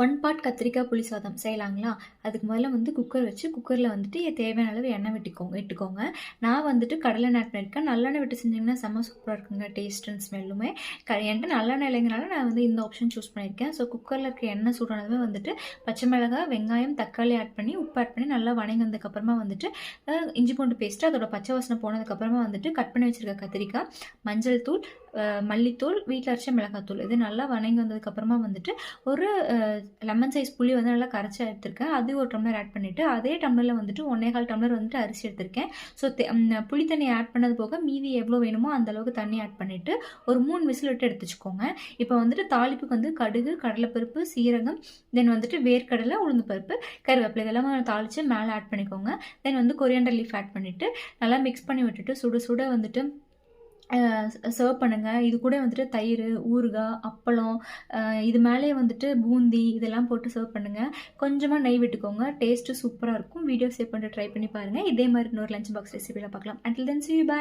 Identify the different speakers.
Speaker 1: 1 part கத்திரிக்காய் புளி சாதம் செய்யலாங்களா? அதுக்கு முதல்ல வந்து குக்கர் வச்சு, குக்கர்ல வந்துட்டு தேவையான அளவு எண்ணெய் விட்டுக்கோங்க. நான் வந்துட்டு கடலெண்ணெய் ஆட் பண்ணியிருக்கேன். நல்லெண்ணெய் விட்டு செஞ்சீங்கன்னா செம்ம சூப்பரா இருக்குங்க. டேஸ்ட் அண்ட் ஸ்மெல்லுமே. என்ட்ட நல்லெண்ணெய் இல்லைங்கிறனால நான் வந்து இந்த ஆப்ஷன் சூஸ் பண்ணியிருக்கேன். ஸோ குக்கர்ல இருக்க எண்ணெய் சூடானதுமே வந்துட்டு பச்சை மிளகாய், வெங்காயம், தக்காளி ஆட் பண்ணி, உப்பு ஆட் பண்ணி நல்லா வணங்கி வந்ததுக்கப்புறமா வந்துட்டு இஞ்சி பூண்டு பேஸ்ட்டு அதோட பச்சை வாசனை போனதுக்கப்புறமா வந்துட்டு கட் பண்ணி வச்சிருக்க கத்திரிக்காய், மஞ்சள் தூள், மல்லித்தூள், வீட்டில் அரைச்ச மிளகாத்தூள் இது நல்லா வணங்கி வந்ததுக்கப்புறமா வந்துட்டு ஒரு லெமன் சைஸ் புளி வந்து நல்லா கரைச்சி எடுத்திருக்கேன். அது ஒரு டம்ளர் ஆட் பண்ணிவிட்டு அதே டம்ளரில் வந்துட்டு 1 டம்ளர் வந்துட்டு அரிசி எடுத்திருக்கேன். ஸோ புளி தண்ணி ஆட் பண்ணது போக மீதி எவ்வளோ வேணுமோ அந்தளவுக்கு தண்ணி ஆட் பண்ணிவிட்டு ஒரு 3 விசில் விட்டு எடுத்து வச்சுக்கோங்க. இப்போ வந்துட்டு தாளிப்புக்கு வந்து கடுகு, கடலைப்பருப்பு, சீரகம், தென் வந்துட்டு வேர்க்கடலை, உளுந்து பருப்பு, கருவேப்பிலை இதெல்லாம் தாளித்து மேலே ஆட் பண்ணிக்கோங்க. தென் வந்து கொரியாண்டர் லீஃப் ஆட் பண்ணிவிட்டு நல்லா மிக்ஸ் பண்ணி விட்டுட்டு சுட சுட வந்துட்டு சர்வ் பண்ணுங்கள். இது கூட வந்துட்டு தயிர், ஊறுகாய், அப்பளம், இது மேலேயே வந்துட்டு பூந்தி இதெல்லாம் போட்டு சர்வ் பண்ணுங்கள். கொஞ்சமாக நெய் விட்டுக்கோங்க. டேஸ்ட்டு சூப்பராக இருக்கும். வீடியோ சேவ் பண்ணிட்டு ட்ரை பண்ணி பாருங்கள். இதே மாதிரி இன்னொரு லஞ்ச் பாக்ஸ் ரெசிபியில் பார்க்கலாம். Until then see you, bye.